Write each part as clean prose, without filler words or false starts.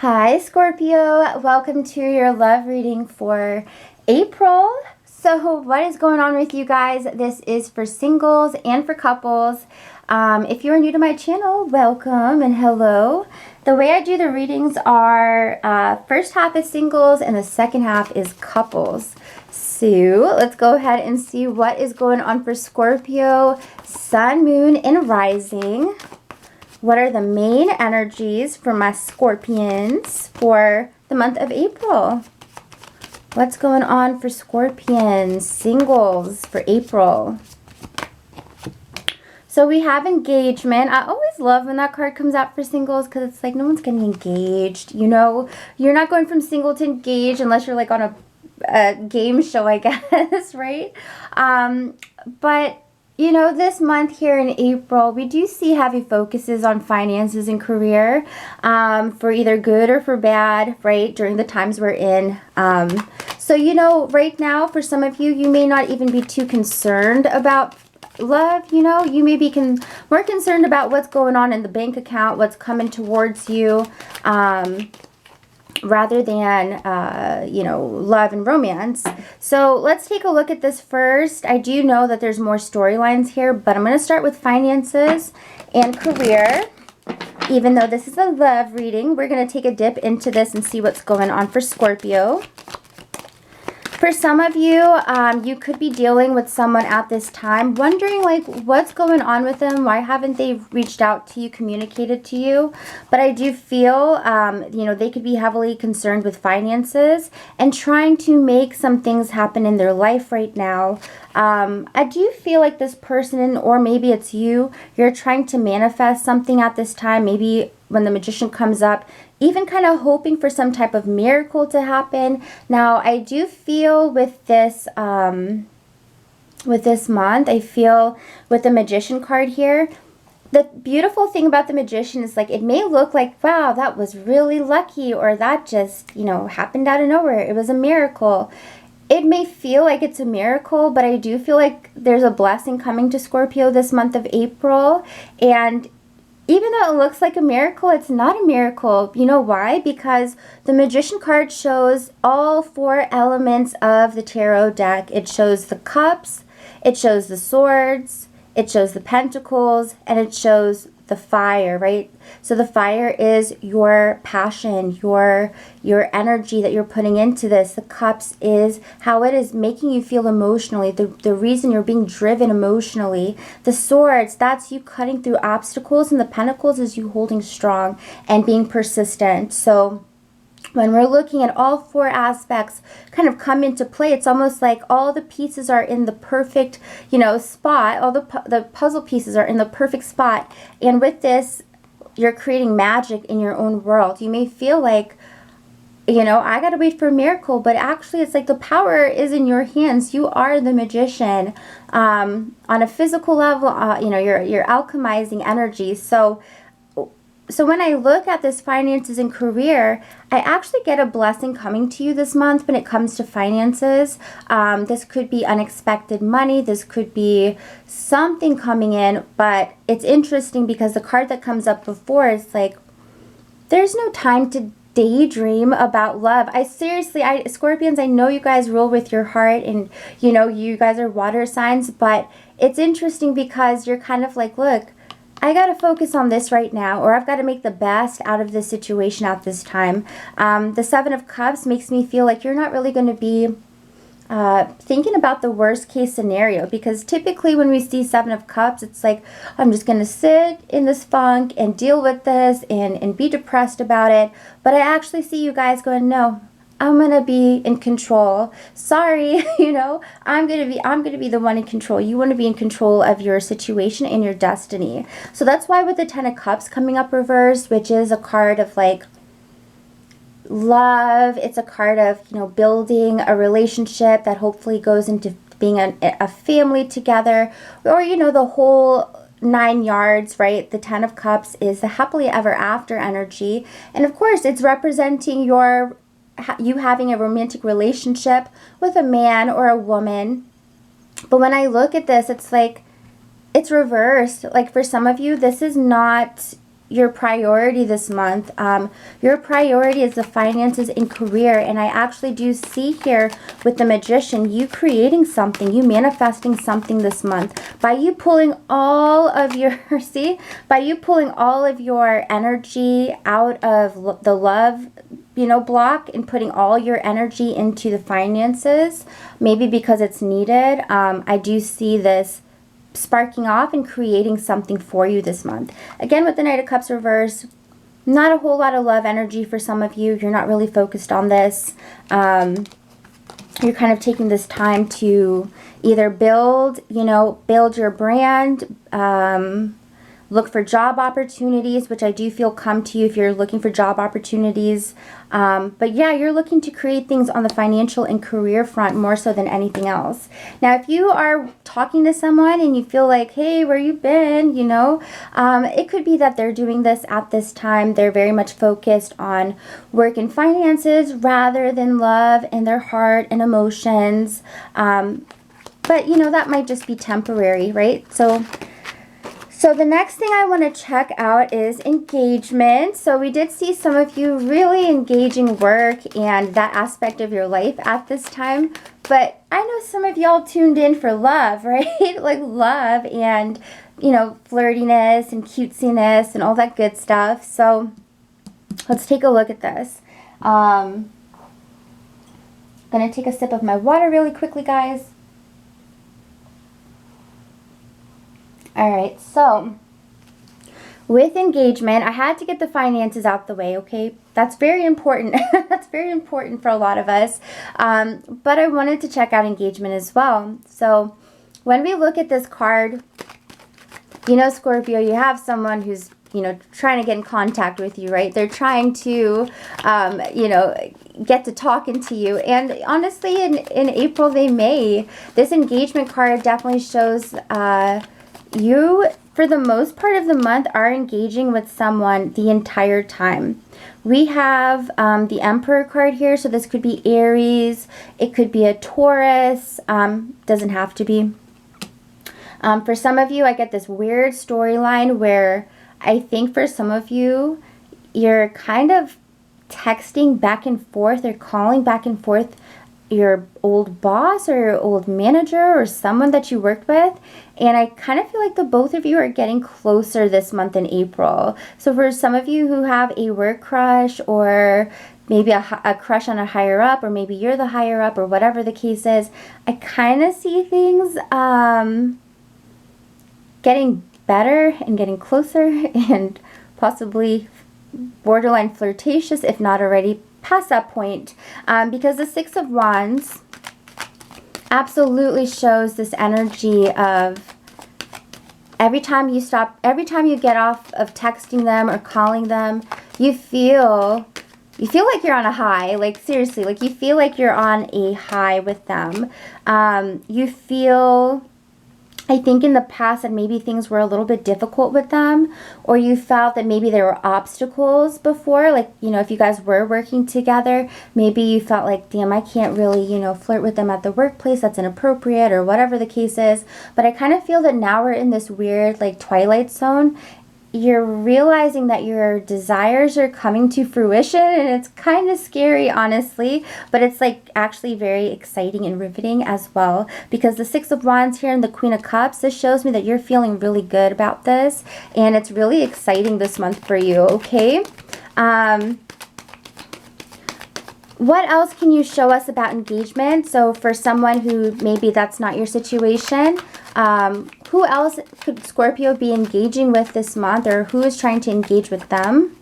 Hi Scorpio, welcome to your love reading for April. So what is going on with you guys? This is for singles and for couples. If you are new to my channel, welcome and hello. The way I do the readings are first half is singles and the second half is couples. So let's go ahead and see what is going on for Scorpio, Sun, Moon, and Rising. What are the main energies for my Scorpions for the month of April? What's going on for Scorpions, singles for April? So we have engagement. I always love when that card comes out for singles because it's like no one's getting engaged. You know, you're not going from single to engaged unless you're like on a game show, I guess, right? But you know, this month here in April, we do see heavy focuses on finances and career for either good or for bad, right, during the times we're in. So, you know, right now, for some of you, you may not even be too concerned about love. You know, you may be more concerned about what's going on in the bank account, what's coming towards you, rather than, you know, love and romance. So let's take a look at this first. I do know that there's more storylines here, but I'm going to start with finances and career. Even though this is a love reading, we're going to take a dip into this and see what's going on for Scorpio. For some of you, you could be dealing with someone at this time, wondering like what's going on with them. Why haven't they reached out to you, communicated to you? But I do feel, you know, they could be heavily concerned with finances and trying to make some things happen in their life right now. I do feel like this person, or maybe it's you, you're trying to manifest something at this time. Maybe when the Magician comes up, even kind of hoping for some type of miracle to happen. Now, I do feel with this month, I feel with the Magician card here, the beautiful thing about the Magician is like it may look like, wow, that was really lucky, or that just, you know, happened out of nowhere. It was a miracle. It may feel like it's a miracle, but I do feel like there's a blessing coming to Scorpio this month of April. And even though it looks like a miracle, it's not a miracle. You know why? Because the Magician card shows all four elements of the tarot deck. It shows the cups, it shows the swords, it shows the pentacles, and it shows the fire, right? So the fire is your passion, your energy that you're putting into this. The cups is how it is making you feel emotionally, the reason you're being driven emotionally. The swords, that's you cutting through obstacles, and the pentacles is you holding strong and being persistent. So when we're looking at all four aspects kind of come into play, it's almost like all the pieces are in the perfect, you know, spot. All the puzzle pieces are in the perfect spot. And with this, you're creating magic in your own world. You may feel like, you know, I got to wait for a miracle, but actually it's like the power is in your hands. You are the Magician. On a physical level, you know, you're alchemizing energy. So when I look at this finances and career, I actually get a blessing coming to you this month when it comes to finances. This could be unexpected money. This could be something coming in, but it's interesting because the card that comes up before is like, there's no time to daydream about love. Scorpions, I know you guys rule with your heart and, you know, you guys are water signs, but it's interesting because you're kind of like, look, I got to focus on this right now, or I've got to make the best out of this situation at this time. The Seven of Cups makes me feel like you're not really going to be thinking about the worst case scenario, because typically when we see Seven of Cups, it's like, I'm just going to sit in this funk and deal with this and be depressed about it. But I actually see you guys going, no, I'm going to be in control. Sorry, you know, I'm going to be the one in control. You want to be in control of your situation and your destiny. So that's why with the Ten of Cups coming up reversed, which is a card of like love, it's a card of, you know, building a relationship that hopefully goes into being a family together, or, you know, the whole 9 yards, right? The Ten of Cups is the happily ever after energy. And of course, it's representing you having a romantic relationship with a man or a woman. But when I look at this, it's like it's reversed. Like for some of you, this is not your priority this month. Your priority is the finances and career. And I actually do see here with the Magician, you creating something, you manifesting something this month. By you pulling all of your, see, by you pulling all of your energy out of the love, you know, block, and putting all your energy into the finances, maybe because it's needed. I do see this sparking off and creating something for you this month. Again, with the Knight of Cups reverse, not a whole lot of love energy for some of you. You're not really focused on this. You're kind of taking this time to either build, you know, build your brand, look for job opportunities, which I do feel come to you if you're looking for job opportunities. But yeah, you're looking to create things on the financial and career front more so than anything else. Now, if you are talking to someone and you feel like, hey, where you been, you know, it could be that they're doing this at this time. They're very much focused on work and finances rather than love and their heart and emotions. But, you know, that might just be temporary, right? So the next thing I want to check out is engagement. So we did see some of you really engaging work and that aspect of your life at this time. But I know some of y'all tuned in for love, right? Like love and, you know, flirtiness and cutesiness and all that good stuff. So let's take a look at this. I'm going to take a sip of my water really quickly, guys. All right, so with engagement, I had to get the finances out the way, okay? That's very important. That's very important for a lot of us. But I wanted to check out engagement as well. So when we look at this card, you know, Scorpio, you have someone who's, you know, trying to get in contact with you, right? They're trying to, you know, get to talking to you. And honestly, in April, they may. This engagement card definitely shows you, for the most part of the month, are engaging with someone the entire time. We have the Emperor card here, so this could be Aries, it could be a Taurus, doesn't have to be. For some of you, I get this weird storyline where I think for some of you, you're kind of texting back and forth or calling back and forth your old boss or your old manager or someone that you worked with. And I kind of feel like the both of you are getting closer this month in April. So for some of you who have a work crush or maybe a crush on a higher up, or maybe you're the higher up, or whatever the case is, I kind of see things getting better and getting closer and possibly borderline flirtatious, if not already past that point, because the Six of Wands absolutely shows this energy of every time you get off of texting them or calling them, you feel like you're on a high. Like seriously, like you feel like you're on a high with them. You feel, I think in the past that maybe things were a little bit difficult with them, or you felt that maybe there were obstacles before, like, you know, if you guys were working together, maybe you felt like, damn, I can't really, you know, flirt with them at the workplace, that's inappropriate, or whatever the case is. But I kind of feel that now we're in this weird, like, twilight zone. You're realizing that your desires are coming to fruition, and it's kind of scary, honestly, but it's like actually very exciting and riveting as well, because the Six of Wands here and the Queen of Cups, this shows me that you're feeling really good about this, and it's really exciting this month for you, okay? What else can you show us about engagement? So for someone who maybe that's not your situation, who else could Scorpio be engaging with this month, or who is trying to engage with them?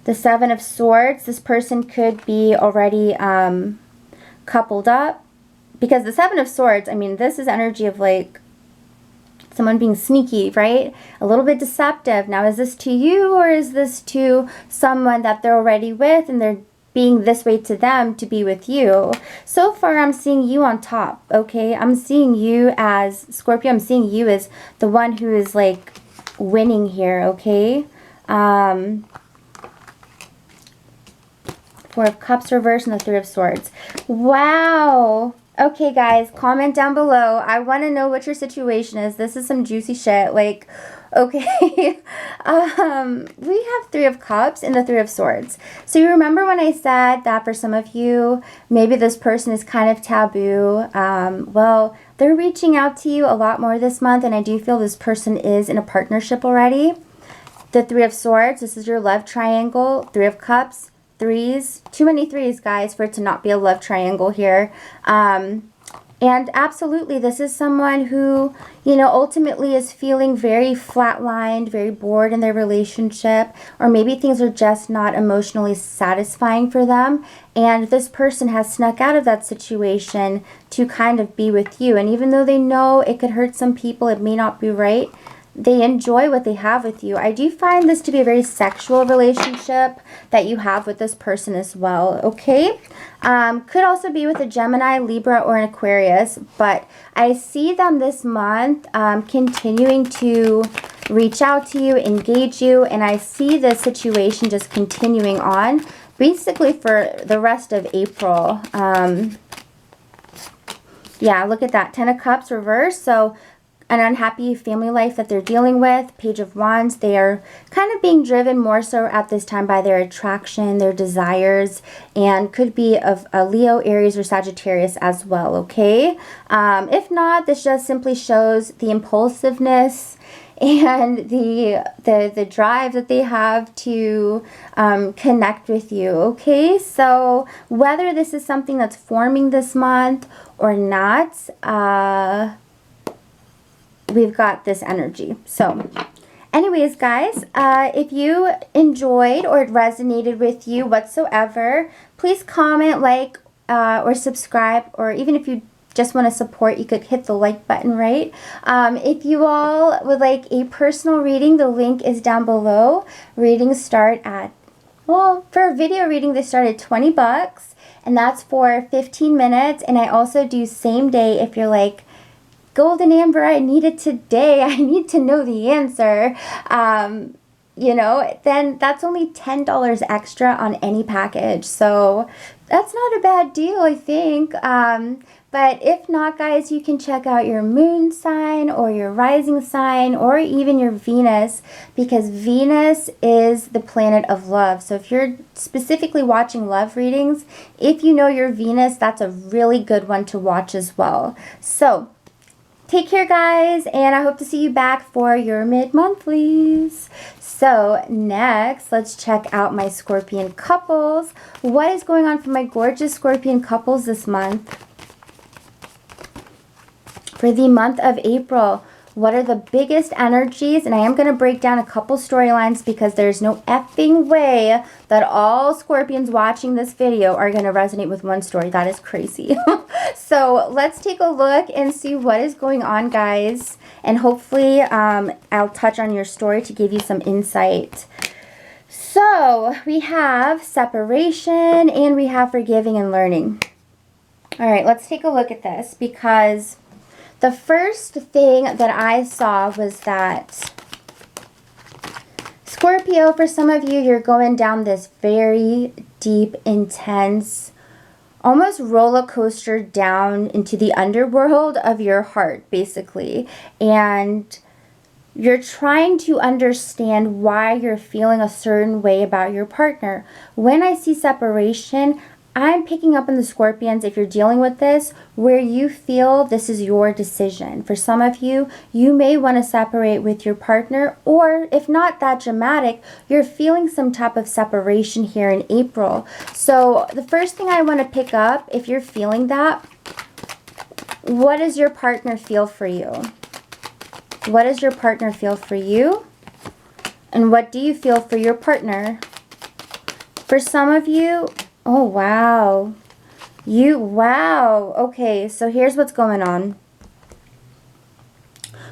The Seven of Swords, this person could be already coupled up, because the Seven of Swords, I mean, this is energy of like someone being sneaky, right? A little bit deceptive. Now, is this to you, or is this to someone that they're already with and they're being this way to them to be with you? So far, I'm seeing you on top, okay? I'm seeing you as, Scorpio, I'm seeing you as the one who is like winning here, okay? Four of Cups reversed and the Three of Swords. Wow. Okay, guys, comment down below. I want to know what your situation is. This is some juicy shit. Like, okay. We have Three of Cups and the Three of Swords. So you remember when I said that for some of you, maybe this person is kind of taboo. Well, they're reaching out to you a lot more this month, and I do feel this person is in a partnership already. The Three of Swords, this is your love triangle. Three of Cups, threes. Too many threes, guys, for it to not be a love triangle here. And absolutely, this is someone who, you know, ultimately is feeling very flatlined, very bored in their relationship, or maybe things are just not emotionally satisfying for them. And this person has snuck out of that situation to kind of be with you. And even though they know it could hurt some people, it may not be right, they enjoy what they have with you. I do find this to be a very sexual relationship that you have with this person as well, okay? Could also be with a Gemini, Libra, or an Aquarius, but I see them this month continuing to reach out to you, engage you, and I see this situation just continuing on basically for the rest of April. Yeah, look at that. 10 of Cups reversed, so an unhappy family life that they're dealing with. Page of Wands, they are kind of being driven more so at this time by their attraction, their desires, and could be of a Leo, Aries, or Sagittarius as well, okay? If not, this just simply shows the impulsiveness and the drive that they have to connect with you, okay? So whether this is something that's forming this month or not, we've got this energy. So anyways, guys, if you enjoyed or it resonated with you whatsoever, please comment, like, or subscribe, or even if you just want to support, you could hit the like button, right? If you all would like a personal reading, the link is down below. Readings start at, well, for a video reading, they start at 20 bucks, and that's for 15 minutes. And I also do same day if you're like, Golden Amber, I need it today, I need to know the answer, you know, then that's only $10 extra on any package. So that's not a bad deal, I think. But if not, guys, you can check out your moon sign or your rising sign or even your Venus, because Venus is the planet of love. So if you're specifically watching love readings, if you know your Venus, that's a really good one to watch as well. So take care, guys, and I hope to see you back for your mid-monthlies. So next, let's check out my Scorpion couples. What is going on for my gorgeous Scorpion couples this month? For the month of April, what are the biggest energies? And I am going to break down a couple storylines because there's no effing way that all Scorpions watching this video are going to resonate with one story. That is crazy. So let's take a look and see what is going on, guys. And hopefully I'll touch on your story to give you some insight. So we have separation and we have forgiving and learning. All right, let's take a look at this, because the first thing that I saw was that Scorpio, for some of you, you're going down this very deep, intense, almost roller coaster down into the underworld of your heart, basically. And you're trying to understand why you're feeling a certain way about your partner. When I see separation, I'm picking up in the Scorpions, if you're dealing with this, where you feel this is your decision. For some of you, you may want to separate with your partner, or if not that dramatic, you're feeling some type of separation here in April. So the first thing I want to pick up, if you're feeling that, what does your partner feel for you? What does your partner feel for you? And what do you feel for your partner? For some of you, oh, wow. Wow. Okay, so here's what's going on.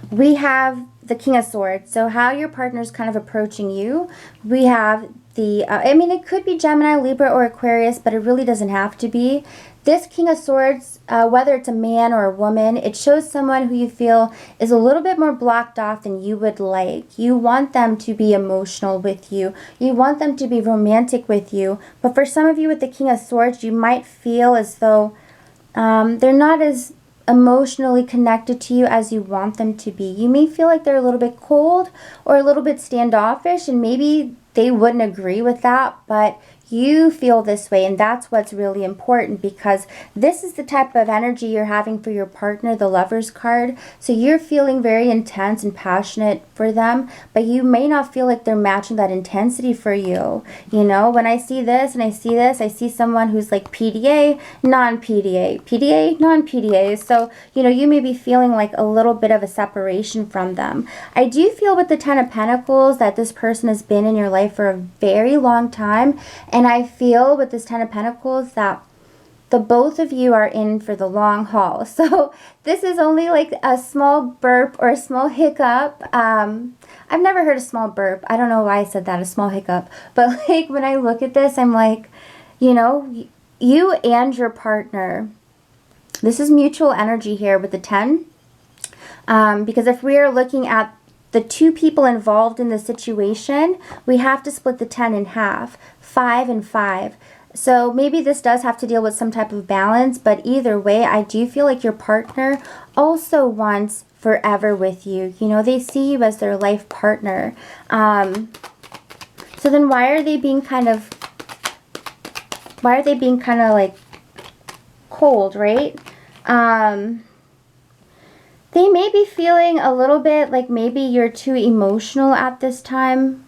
We have the King of Swords. So how your partner's kind of approaching you. We have the, I mean, it could be Gemini, Libra, or Aquarius, but it really doesn't have to be. This King of Swords, whether it's a man or a woman, it shows someone who you feel is a little bit more blocked off than you would like. You want them to be emotional with you. You want them to be romantic with you. But for some of you with the King of Swords, you might feel as though they're not as emotionally connected to you as you want them to be. You may feel like they're a little bit cold or a little bit standoffish, and maybe they wouldn't agree with that, but you feel this way, and that's what's really important, because this is the type of energy you're having for your partner, the Lovers card. So you're feeling very intense and passionate for them, but you may not feel like they're matching that intensity for you. You know, when I see this and I see this, I see someone who's like PDA, non-PDA, PDA, non-PDA. So, you know, you may be feeling like a little bit of a separation from them. I do feel with the Ten of Pentacles that this person has been in your life for a very long time. And I feel with this Ten of Pentacles that the both of you are in for the long haul. So this is only like a small burp or a small hiccup. I've never heard a small burp. I don't know why I said that, a small hiccup. But like when I look at this, I'm like, you know, you and your partner, this is mutual energy here with the 10. Because if we are looking at the two people involved in the situation, we have to split the 10 in half, 5 and 5. So maybe this does have to deal with some type of balance, but either way, I do feel like your partner also wants forever with you. You know, they see you as their life partner. So then why are they being kind of like cold, right? They may be feeling a little bit like maybe you're too emotional at this time.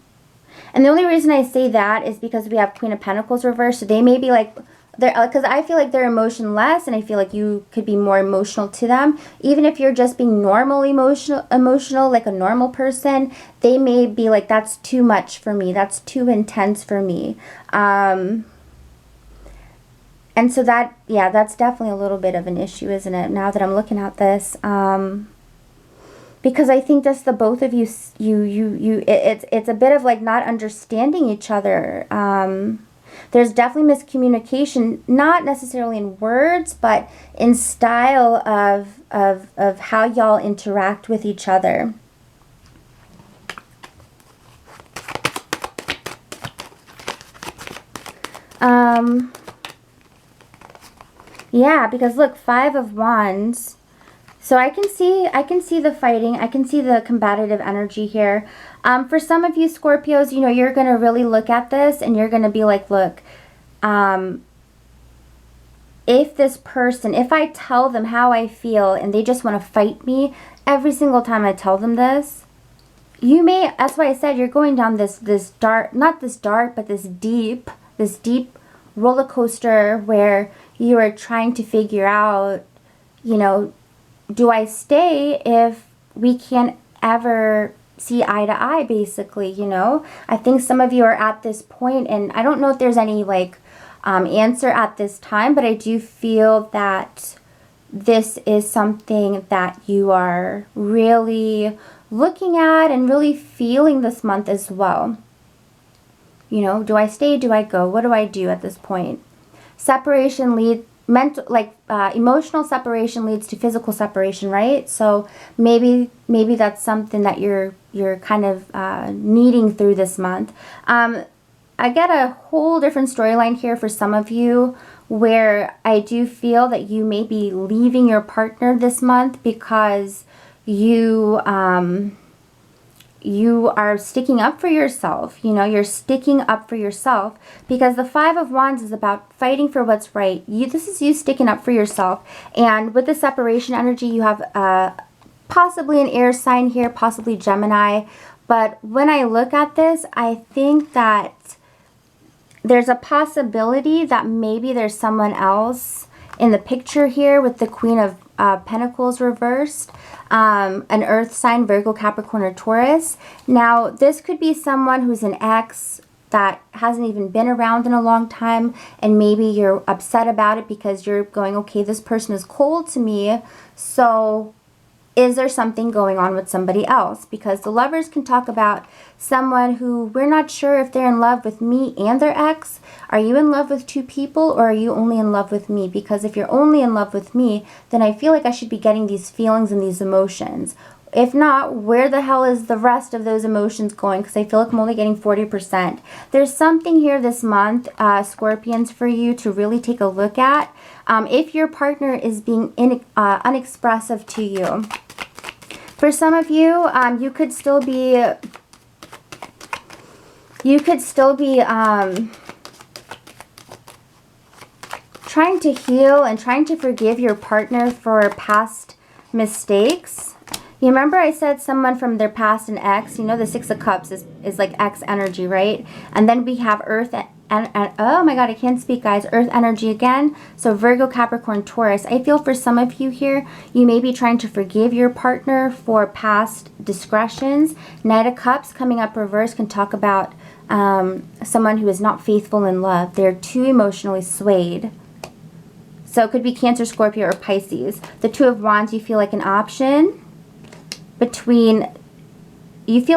And the only reason I say that is because we have Queen of Pentacles reversed. So they may be like, because I feel like they're emotionless, and I feel like you could be more emotional to them. Even if you're just being normally emotional like a normal person, they may be like, that's too much for me. That's too intense for me. And so that, yeah, that's definitely a little bit of an issue, isn't it? Now that I'm looking at this, because I think that's the both of you, it's a bit of like not understanding each other. There's definitely miscommunication, not necessarily in words, but in style of how y'all interact with each other. Yeah, because look, 5 of Wands. So I can see the fighting. I can see the combative energy here. For some of you Scorpios, you know, you're going to really look at this and you're going to be like, look, if this person, if I tell them how I feel and they just want to fight me every single time I tell them this, you may, that's why I said you're going down this dark, not this dark, but this deep roller coaster where you are trying to figure out, you know, do I stay if we can't ever see eye to eye, basically, you know? I think some of you are at this point, and I don't know if there's any, like, answer at this time, but I do feel that this is something that you are really looking at and really feeling this month as well. You know, do I stay? Do I go? What do I do at this point? Separation leads, emotional separation leads to physical separation, right? So maybe that's something that you're kind of needing through this month. I get a whole different storyline here for some of you, where I do feel that you may be leaving your partner this month because you are sticking up for yourself. You know, you're sticking up for yourself, because the 5 of Wands is about fighting for what's right. This is you sticking up for yourself. And with the separation energy, you have possibly an air sign here, possibly Gemini. But when I look at this, I think that there's a possibility that maybe there's someone else in the picture here with the Queen of Pentacles reversed. An earth sign, Virgo, Capricorn, or Taurus. Now, this could be someone who's an ex that hasn't even been around in a long time, and maybe you're upset about it because you're going, okay, this person is cold to me, so is there something going on with somebody else? Because the Lovers can talk about someone who we're not sure if they're in love with me and their ex. Are you in love with 2 people, or are you only in love with me? Because if you're only in love with me, then I feel like I should be getting these feelings and these emotions. If not, where the hell is the rest of those emotions going? Because I feel like I'm only getting 40%. There's something here this month, Scorpions, for you to really take a look at. If your partner is being unexpressive to you. For some of you, you could still be trying to heal and trying to forgive your partner for past mistakes. You remember I said someone from their past, an ex, you know, the Six of Cups is like ex energy, right? And then we have Earth and oh my God, I can't speak, guys. Earth energy again. So Virgo, Capricorn, Taurus. I feel for some of you here, you may be trying to forgive your partner for past discretions. Knight of Cups coming up reverse can talk about someone who is not faithful in love. They're too emotionally swayed. So it could be Cancer, Scorpio, or Pisces. The Two of Wands, you feel like an option between, it's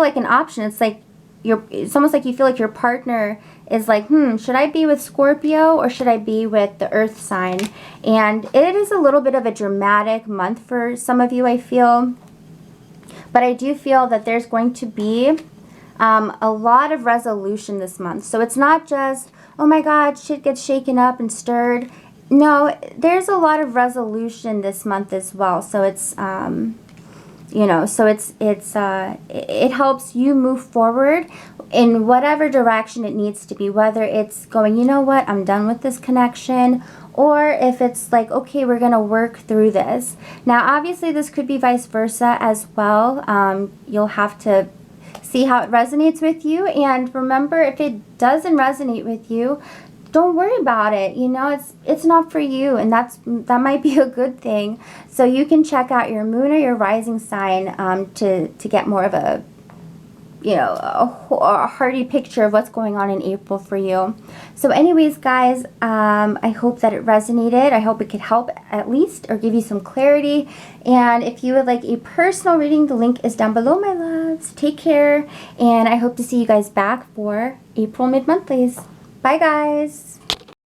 like it's almost like you feel like your partner is like, should I be with Scorpio or should I be with the Earth sign? And it is a little bit of a dramatic month for some of you, I feel. But I do feel that there's going to be a lot of resolution this month. So it's not just, oh my God, shit gets shaken up and stirred. No, there's a lot of resolution this month as well. So it's you know, so it helps you move forward in whatever direction it needs to be, whether it's going, you know what, I'm done with this connection, or if it's like, okay, we're going to work through this. Now, obviously, this could be vice versa as well. You'll have to see how it resonates with you, and remember, if it doesn't resonate with you, don't worry about it. You know, it's not for you, and that might be a good thing. So you can check out your moon or your rising sign to get more of a, you know, a hearty picture of what's going on in April for you. So anyways, guys, I hope that it resonated. I hope it could help at least or give you some clarity. And if you would like a personal reading, the link is down below, my loves. Take care, and I hope to see you guys back for April mid-monthlies. Bye, guys.